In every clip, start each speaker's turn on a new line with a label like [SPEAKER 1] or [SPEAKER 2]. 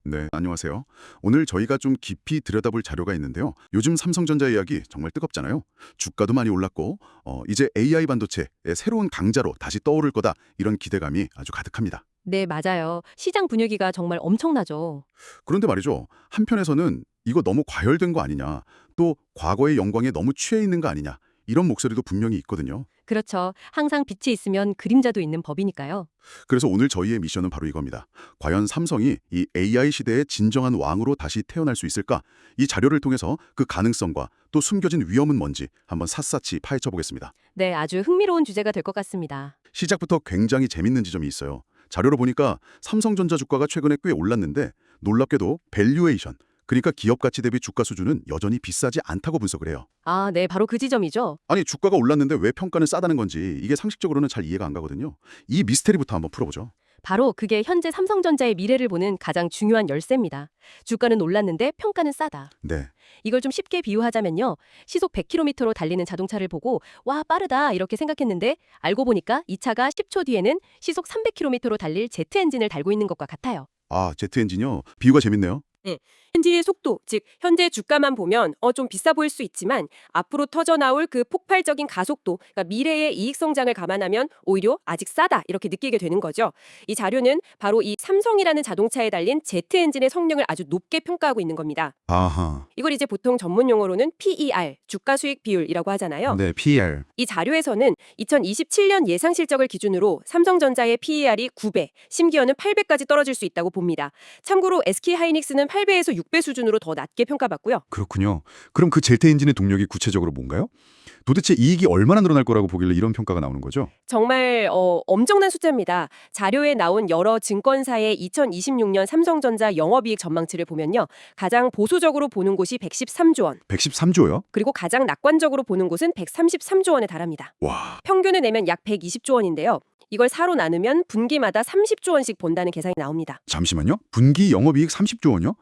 [SPEAKER 1] 네, 안녕하세요. 오늘 저희가 좀 깊이 들여다볼 자료가 있는데요. 요즘 삼성전자 이야기 정말 뜨겁잖아요. 주가도 많이 올랐고, 이제 AI 반도체의 새로운 강자로 다시 떠오를 거다 이런 기대감이 아주 가득합니다.
[SPEAKER 2] 네, 맞아요. 시장 분위기가 정말 엄청나죠.
[SPEAKER 1] 그런데 말이죠. 한편에서는 이거 너무 과열된 거 아니냐, 또 과거의 영광에 너무 취해 있는 거 아니냐, 이런 목소리도 분명히 있거든요.
[SPEAKER 2] 그렇죠. 항상 빛이 있으면 그림자도 있는 법이니까요.
[SPEAKER 1] 그래서 오늘 저희의 미션은 바로 이겁니다. 과연 삼성이 이 AI 시대의 진정한 왕으로 다시 태어날 수 있을까? 이 자료를 통해서 그 가능성과 또 숨겨진 위험은 뭔지 한번 샅샅이 파헤쳐 보겠습니다.
[SPEAKER 2] 네, 아주 흥미로운 주제가 될 것 같습니다.
[SPEAKER 1] 시작부터 굉장히 재밌는 지점이 있어요. 자료를 보니까 삼성전자 주가가 최근에 꽤 올랐는데 놀랍게도 밸류에이션, 그러니까 기업 가치 대비 주가 수준은 여전히 비싸지 않다고 분석을 해요.
[SPEAKER 2] 아, 네, 바로 그 지점이죠.
[SPEAKER 1] 아니 주가가 올랐는데 왜 평가는 싸다는 건지 이게 상식적으로는 잘 이해가 안 가거든요. 이 미스테리부터 한번 풀어보죠.
[SPEAKER 2] 바로 그게 현재 삼성전자의 미래를 보는 가장 중요한 열쇠입니다. 주가는 올랐는데 평가는 싸다.
[SPEAKER 1] 네.
[SPEAKER 2] 이걸 좀 쉽게 비유하자면요. 시속 100km로 달리는 자동차를 보고 와, 빠르다 이렇게 생각했는데 알고 보니까 이 차가 10초 뒤에는 시속 300km로 달릴 제트 엔진을 달고 있는 것과 같아요.
[SPEAKER 1] 아, 제트 엔진이요? 비유가 재밌네요.
[SPEAKER 3] 네, 현재의 속도, 즉 현재 주가만 보면 좀 비싸 보일 수 있지만 앞으로 터져나올 그 폭발적인 가속도, 그러니까 미래의 이익 성장을 감안하면 오히려 아직 싸다 이렇게 느끼게 되는 거죠. 이 자료는 바로 이 삼성이라는 자동차에 달린 제트 엔진의 성능을 아주 높게 평가하고 있는 겁니다.
[SPEAKER 1] 아하.
[SPEAKER 3] 이걸 이제 보통 전문 용어로는 PER, 주가 수익 비율이라고 하잖아요.
[SPEAKER 1] 네, PER.
[SPEAKER 3] 이 자료에서는 2027년 예상 실적을 기준으로 삼성전자의 PER이 9배, 심지어는 8배까지 떨어질 수 있다고 봅니다. 참고로 SK하이닉스는 8배에서 6배 수준으로 더 낮게 평가받고요.
[SPEAKER 1] 그렇군요. 그럼 그 제트 엔진의 동력이 구체적으로 뭔가요? 도대체 이익이 얼마나 늘어날 거라고 보길래 이런 평가가 나오는 거죠?
[SPEAKER 3] 정말 엄청난 숫자입니다. 자료에 나온 여러 증권사의 2026년 삼성전자 영업이익 전망치를 보면요. 가장 보수적으로 보는 곳이 113조 원,
[SPEAKER 1] 113조요?
[SPEAKER 3] 그리고 가장 낙관적으로 보는 곳은 133조 원에 달합니다.
[SPEAKER 1] 와,
[SPEAKER 3] 평균을 내면 약 120조 원인데요. 이걸 4로 나누면 분기마다 30조 원씩 본다는 계산이 나옵니다.
[SPEAKER 1] 잠시만요. 분기 영업이익 30조 원이요?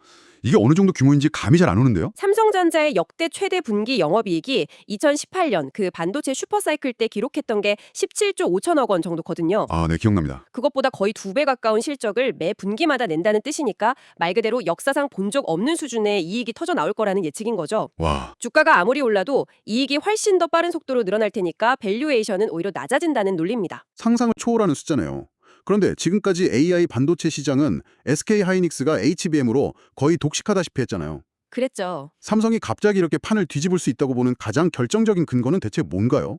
[SPEAKER 1] 이게 어느 정도 규모인지 감이 잘 안 오는데요?
[SPEAKER 3] 삼성전자의 역대 최대 분기 영업이익이 2018년 그 반도체 슈퍼사이클 때 기록했던 게 17조 5천억 원 정도거든요.
[SPEAKER 1] 아, 네, 기억납니다.
[SPEAKER 3] 그것보다 거의 2배 가까운 실적을 매 분기마다 낸다는 뜻이니까 말 그대로 역사상 본 적 없는 수준의 이익이 터져 나올 거라는 예측인 거죠.
[SPEAKER 1] 와,
[SPEAKER 3] 주가가 아무리 올라도 이익이 훨씬 더 빠른 속도로 늘어날 테니까 밸류에이션은 오히려 낮아진다는 논리입니다.
[SPEAKER 1] 상상을 초월하는 숫자네요. 그런데 지금까지 AI 반도체 시장은 SK하이닉스가 HBM으로 거의 독식하다시피 했잖아요.
[SPEAKER 3] 그랬죠.
[SPEAKER 1] 삼성이 갑자기 이렇게 판을 뒤집을 수 있다고 보는 가장 결정적인 근거는 대체 뭔가요?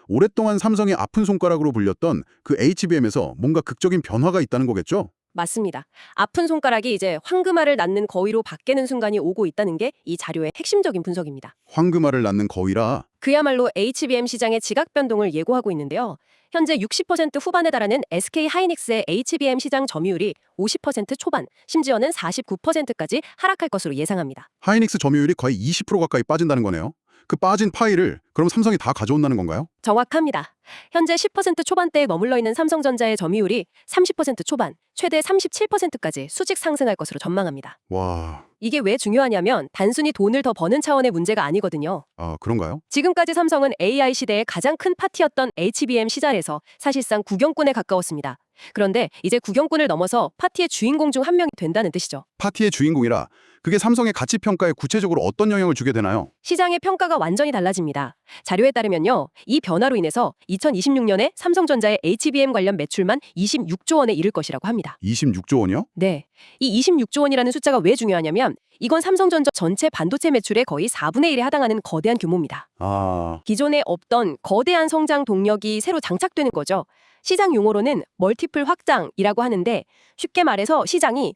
[SPEAKER 1] 오랫동안 삼성의 아픈 손가락으로 불렸던 그 HBM에서 뭔가 극적인 변화가 있다는 거겠죠?
[SPEAKER 3] 맞습니다. 아픈 손가락이 이제 황금알을 낳는 거위로 바뀌는 순간이 오고 있다는 게 이 자료의 핵심적인 분석입니다.
[SPEAKER 1] 황금알을 낳는 거위라.
[SPEAKER 3] 그야말로 HBM 시장의 지각 변동을 예고하고 있는데요. 현재 60% 후반에 달하는 SK하이닉스의 HBM 시장 점유율이 50% 초반, 심지어는 49%까지 하락할 것으로 예상합니다.
[SPEAKER 1] 하이닉스 점유율이 거의 20% 가까이 빠진다는 거네요. 그 빠진 파이를 그럼 삼성이 다 가져온다는 건가요?
[SPEAKER 3] 정확합니다. 현재 10% 초반대에 머물러 있는 삼성전자의 점유율이 30% 초반, 최대 37%까지 수직 상승할 것으로 전망합니다.
[SPEAKER 1] 와,
[SPEAKER 3] 이게 왜 중요하냐면 단순히 돈을 더 버는 차원의 문제가 아니거든요.
[SPEAKER 1] 아, 그런가요?
[SPEAKER 3] 지금까지 삼성은 AI 시대의 가장 큰 파티였던 HBM 시절에서 사실상 국영꾼에 가까웠습니다. 그런데 이제 국영꾼을 넘어서 파티의 주인공 중 한 명이 된다는 뜻이죠.
[SPEAKER 1] 파티의 주인공이라 그게 삼성의 가치 평가에 구체적으로 어떤 영향을 주게 되나요?
[SPEAKER 3] 시장의 평가가 완전히 달라집니다. 자료에 따르면요. 이 변화로 인해서 2026년에 삼성전자의 HBM 관련 매출만 26조 원에 이를 것이라고 합니다.
[SPEAKER 1] 26조 원이요?
[SPEAKER 3] 네. 이 26조 원이라는 숫자가 왜 중요하냐면 이건 삼성전자 전체 반도체 매출의 거의 4분의 1에 해당하는 거대한 규모입니다.
[SPEAKER 1] 아,
[SPEAKER 3] 기존에 없던 거대한 성장 동력이 새로 장착되는 거죠. 시장 용어로는 멀티플 확장이라고 하는데 쉽게 말해서 시장이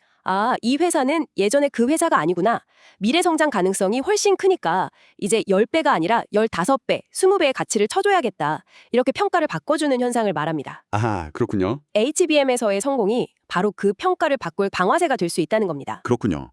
[SPEAKER 3] 이 회사는 예전에 그 회사가 아니구나. 미래 성장 가능성이 훨씬 크니까 이제 10배가 아니라 15배, 20배의 가치를 쳐줘야겠다. 이렇게 평가를 바꿔주는 현상을 말합니다.
[SPEAKER 1] 아하, 그렇군요.
[SPEAKER 3] HBM에서의 성공이 바로 그 평가를 바꿀 방아쇠가 될 수 있다는 겁니다.
[SPEAKER 1] 그렇군요.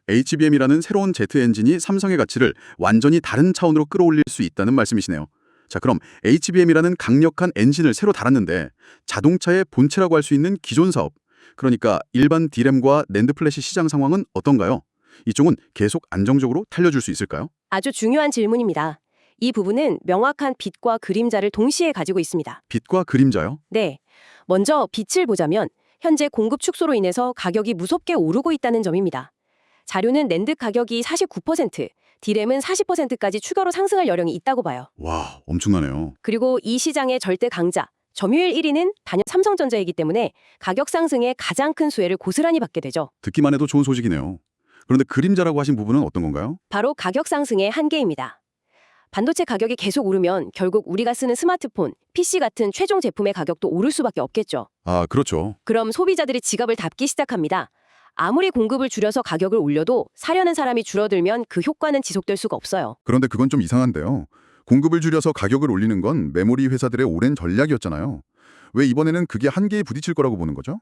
[SPEAKER 1] HBM이라는 새로운 제트 엔진이 삼성의 가치를 완전히 다른 차원으로 끌어올릴 수 있다는 말씀이시네요. 자, 그럼 HBM이라는 강력한 엔진을 새로 달았는데 자동차의 본체라고 할 수 있는 기존 사업, 그러니까 일반 D램과 낸드 플래시 시장 상황은 어떤가요? 이쪽은 계속 안정적으로 달려줄 수 있을까요?
[SPEAKER 3] 아주 중요한 질문입니다. 이 부분은 명확한 빛과 그림자를 동시에 가지고 있습니다.
[SPEAKER 1] 빛과 그림자요?
[SPEAKER 3] 네. 먼저 빛을 보자면 현재 공급 축소로 인해서 가격이 무섭게 오르고 있다는 점입니다. 자료는 낸드 가격이 49%, 디램은 40%까지 추가로 상승할 여력이 있다고 봐요.
[SPEAKER 1] 와, 엄청나네요.
[SPEAKER 3] 그리고 이 시장의 절대 강자, 점유율 1위는 단연 삼성전자이기 때문에 가격 상승에 가장 큰 수혜를 고스란히 받게 되죠.
[SPEAKER 1] 듣기만 해도 좋은 소식이네요. 그런데 그림자라고 하신 부분은 어떤 건가요?
[SPEAKER 3] 바로 가격 상승의 한계입니다. 반도체 가격이 계속 오르면 결국 우리가 쓰는 스마트폰, PC 같은 최종 제품의 가격도 오를 수밖에 없겠죠.
[SPEAKER 1] 아, 그렇죠.
[SPEAKER 3] 그럼 소비자들이 지갑을 닫기 시작합니다. 아무리 공급을 줄여서 가격을 올려도 사려는 사람이 줄어들면 그 효과는 지속될 수가 없어요.
[SPEAKER 1] 그런데 그건 좀 이상한데요. 공급을 줄여서 가격을 올리는 건 메모리 회사들의 오랜 전략이었잖아요. 왜 이번에는 그게 한계에 부딪힐 거라고 보는 거죠?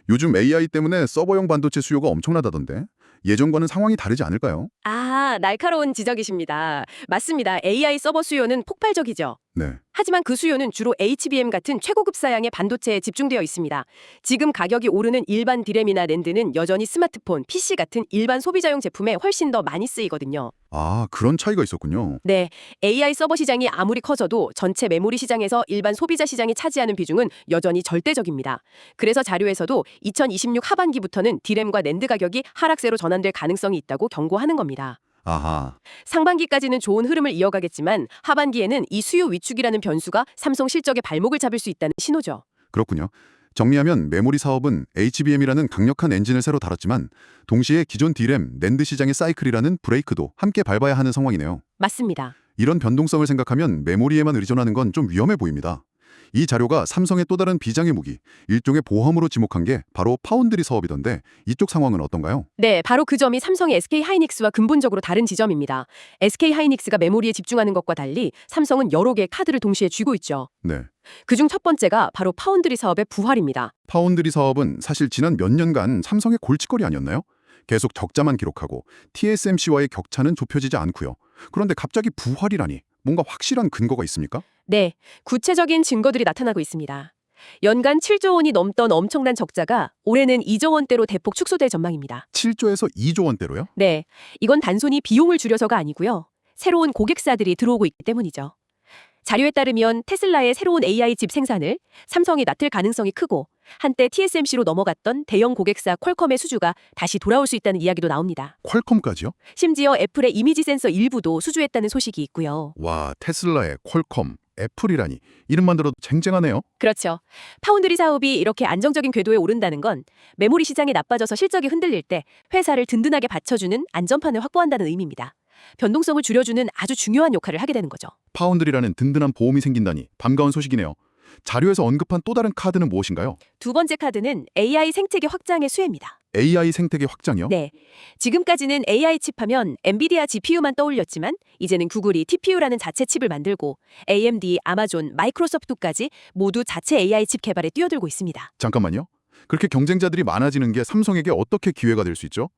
[SPEAKER 1] 요즘 AI 때문에 서버용 반도체 수요가 엄청나다던데 예전과는 상황이 다르지 않을까요?
[SPEAKER 3] 아, 날카로운 지적이십니다. 맞습니다. AI 서버 수요는 폭발적이죠.
[SPEAKER 1] 네.
[SPEAKER 3] 하지만 그 수요는 주로 HBM 같은 최고급 사양의 반도체에 집중되어 있습니다. 지금 가격이 오르는 일반 디램이나 낸드는 여전히 스마트폰, PC 같은 일반 소비자용 제품에 훨씬 더 많이 쓰이거든요.
[SPEAKER 1] 아, 그런 차이가 있었군요.
[SPEAKER 3] 네, AI 서버 시장이 아무리 커져도 전체 메모리 시장에서 일반 소비자 시장이 차지하는 비중은 여전히 절대적입니다. 그래서 자료에서도 2026 하반기부터는 디램과 낸드 가격이 하락세로 전환될 가능성이 있다고 경고하는 겁니다.
[SPEAKER 1] 아하.
[SPEAKER 3] 상반기까지는 좋은 흐름을 이어가겠지만 하반기에는 이 수요 위축이라는 변수가 삼성 실적의 발목을 잡을 수 있다는 신호죠.
[SPEAKER 1] 그렇군요. 정리하면 메모리 사업은 HBM이라는 강력한 엔진을 새로 달았지만 동시에 기존 D램, 낸드 시장의 사이클이라는 브레이크도 함께 밟아야 하는 상황이네요.
[SPEAKER 3] 맞습니다.
[SPEAKER 1] 이런 변동성을 생각하면 메모리에만 의존하는 건 좀 위험해 보입니다. 이 자료가 삼성의 또 다른 비장의 무기, 일종의 보험으로 지목한 게 바로 파운드리 사업이던데 이쪽 상황은 어떤가요?
[SPEAKER 3] 네, 바로 그 점이 삼성의 SK하이닉스와 근본적으로 다른 지점입니다. SK하이닉스가 메모리에 집중하는 것과 달리 삼성은 여러 개의 카드를 동시에 쥐고 있죠.
[SPEAKER 1] 네.
[SPEAKER 3] 그중 첫 번째가 바로 파운드리 사업의 부활입니다.
[SPEAKER 1] 파운드리 사업은 사실 지난 몇 년간 삼성의 골칫거리 아니었나요? 계속 적자만 기록하고 TSMC와의 격차는 좁혀지지 않고요. 그런데 갑자기 부활이라니 뭔가 확실한 근거가 있습니까?
[SPEAKER 3] 네, 구체적인 증거들이 나타나고 있습니다. 연간 7조 원이 넘던 엄청난 적자가 올해는 2조 원대로 대폭 축소될 전망입니다.
[SPEAKER 1] 7조에서 2조 원대로요?
[SPEAKER 3] 네, 이건 단순히 비용을 줄여서가 아니고요. 새로운 고객사들이 들어오고 있기 때문이죠. 자료에 따르면 테슬라의 새로운 AI 칩 생산을 삼성이 맡을 가능성이 크고 한때 TSMC로 넘어갔던 대형 고객사 퀄컴의 수주가 다시 돌아올 수 있다는 이야기도 나옵니다.
[SPEAKER 1] 퀄컴까지요?
[SPEAKER 3] 심지어 애플의 이미지 센서 일부도 수주했다는 소식이 있고요.
[SPEAKER 1] 와, 테슬라의 퀄컴, 애플이라니 이름만 들어도 쟁쟁하네요.
[SPEAKER 3] 그렇죠. 파운드리 사업이 이렇게 안정적인 궤도에 오른다는 건 메모리 시장이 나빠져서 실적이 흔들릴 때 회사를 든든하게 받쳐주는 안전판을 확보한다는 의미입니다. 변동성을 줄여주는 아주 중요한 역할을 하게 되는 거죠.
[SPEAKER 1] 파운드리라는 든든한 보험이 생긴다니 반가운 소식이네요. 자료에서 언급한 또 다른 카드는 무엇인가요?
[SPEAKER 3] 두 번째 카드는 AI 생태계 확장의 수혜입니다.
[SPEAKER 1] AI 생태계 확장이요?
[SPEAKER 3] 네. 지금까지는 AI 칩하면 엔비디아 GPU만 떠올렸지만 이제는 구글이 TPU라는 자체 칩을 만들고 AMD, 아마존, 마이크로소프트까지 모두 자체 AI 칩 개발에 뛰어들고 있습니다.
[SPEAKER 1] 잠깐만요. 그렇게 경쟁자들이 많아지는 게 삼성에게 어떻게 기회가 될 수 있죠?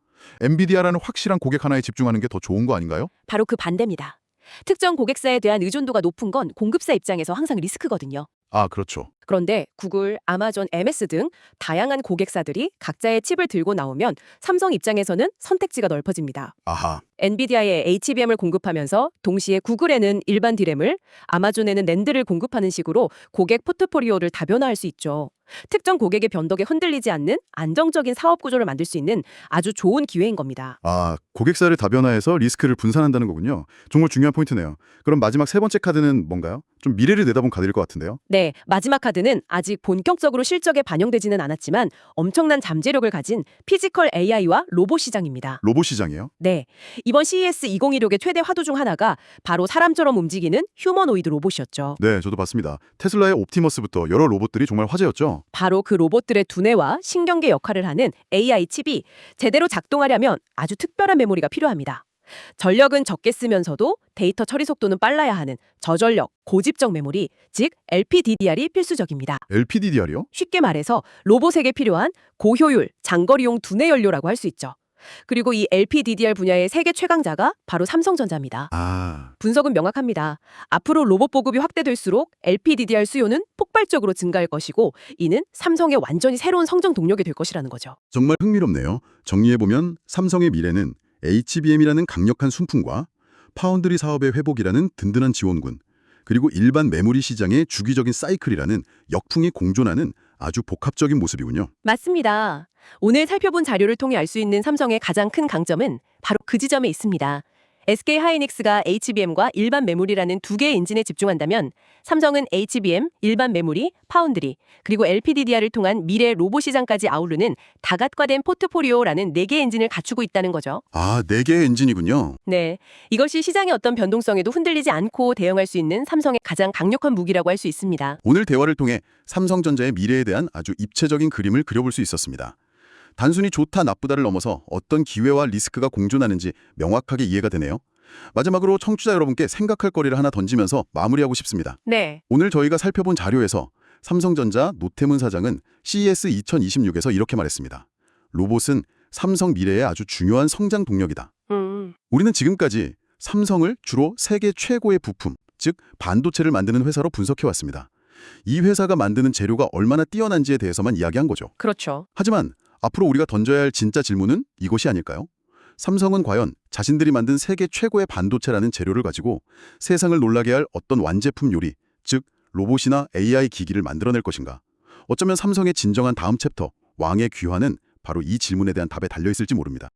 [SPEAKER 1] 엔비디아라는 확실한 고객 하나에 집중하는 게 더 좋은 거 아닌가요?
[SPEAKER 3] 바로 그 반대입니다. 특정 고객사에 대한 의존도가 높은 건 공급사 입장에서 항상 리스크거든요.
[SPEAKER 1] 아, 그렇죠.
[SPEAKER 3] 그런데 구글, 아마존, MS 등 다양한 고객사들이 각자의 칩을 들고 나오면 삼성 입장에서는 선택지가 넓어집니다.
[SPEAKER 1] 아하.
[SPEAKER 3] 엔비디아에 HBM을 공급하면서 동시에 구글에는 일반 디램을, 아마존에는 낸드를 공급하는 식으로 고객 포트포리오를 다변화할 수 있죠. 특정 고객의 변덕에 흔들리지 않는 안정적인 사업 구조를 만들 수 있는 아주 좋은 기회인 겁니다.
[SPEAKER 1] 아, 고객사를 다변화해서 리스크를 분산한다는 거군요. 정말 중요한 포인트네요. 그럼 마지막 세 번째 카드는 뭔가요? 좀 미래를 내다본 카드일 것 같은데요.
[SPEAKER 3] 네, 마지막 카드는 아직 본격적으로 실적에 반영되지는 않았지만 엄청난 잠재력을 가진 피지컬 AI와 로봇 시장입니다.
[SPEAKER 1] 로봇 시장이요?
[SPEAKER 3] 네, 이번 CES 2026의 최대 화두 중 하나가 바로 사람처럼 움직이는 휴머노이드 로봇이었죠.
[SPEAKER 1] 네, 저도 봤습니다. 테슬라의 옵티머스부터 여러 로봇들이 정말 화제였죠.
[SPEAKER 3] 바로 그 로봇들의 두뇌와 신경계 역할을 하는 AI 칩이 제대로 작동하려면 아주 특별한 메모리가 필요합니다. 전력은 적게 쓰면서도 데이터 처리 속도는 빨라야 하는 저전력, 고집적 메모리, 즉 LPDDR이 필수적입니다.
[SPEAKER 1] LPDDR이요?
[SPEAKER 3] 쉽게 말해서 로봇에게 필요한 고효율, 장거리용 두뇌 연료라고 할 수 있죠. 그리고 이 LPDDR 분야의 세계 최강자가 바로 삼성전자입니다.
[SPEAKER 1] 아,
[SPEAKER 3] 분석은 명확합니다. 앞으로 로봇 보급이 확대될수록 LPDDR 수요는 폭발적으로 증가할 것이고 이는 삼성의 완전히 새로운 성장 동력이 될 것이라는 거죠.
[SPEAKER 1] 정말 흥미롭네요. 정리해보면 삼성의 미래는 HBM이라는 강력한 순풍과 파운드리 사업의 회복이라는 든든한 지원군, 그리고 일반 메모리 시장의 주기적인 사이클이라는 역풍이 공존하는 아주 복합적인 모습이군요.
[SPEAKER 3] 맞습니다. 오늘 살펴본 자료를 통해 알 수 있는 삼성의 가장 큰 강점은 바로 그 지점에 있습니다. SK 하이닉스가 HBM과 일반 메모리라는 두 개의 엔진에 집중한다면 삼성은 HBM, 일반 메모리, 파운드리, 그리고 LPDDR을 통한 미래 로봇 시장까지 아우르는 다각화된 포트포리오라는 네 개의 엔진을 갖추고 있다는 거죠.
[SPEAKER 1] 아, 4개의 엔진이군요.
[SPEAKER 3] 네, 이것이 시장의 어떤 변동성에도 흔들리지 않고 대응할 수 있는 삼성의 가장 강력한 무기라고 할 수 있습니다.
[SPEAKER 1] 오늘 대화를 통해 삼성전자의 미래에 대한 아주 입체적인 그림을 그려볼 수 있었습니다. 단순히 좋다 나쁘다를 넘어서 어떤 기회와 리스크가 공존하는지 명확하게 이해가 되네요. 마지막으로 청취자 여러분께 생각할 거리를 하나 던지면서 마무리하고 싶습니다.
[SPEAKER 3] 네,
[SPEAKER 1] 오늘 저희가 살펴본 자료에서 삼성전자 노태문 사장은 CES 2026에서 이렇게 말했습니다. 로봇은 삼성 미래의 아주 중요한 성장 동력이다. 우리는 지금까지 삼성을 주로 세계 최고의 부품, 즉 반도체를 만드는 회사로 분석해왔습니다. 이 회사가 만드는 재료가 얼마나 뛰어난지에 대해서만 이야기한 거죠.
[SPEAKER 3] 그렇죠.
[SPEAKER 1] 하지만 앞으로 우리가 던져야 할 진짜 질문은 이것이 아닐까요? 삼성은 과연 자신들이 만든 세계 최고의 반도체라는 재료를 가지고 세상을 놀라게 할 어떤 완제품 요리, 즉 로봇이나 AI 기기를 만들어낼 것인가? 어쩌면 삼성의 진정한 다음 챕터, 왕의 귀환은 바로 이 질문에 대한 답에 달려있을지 모릅니다.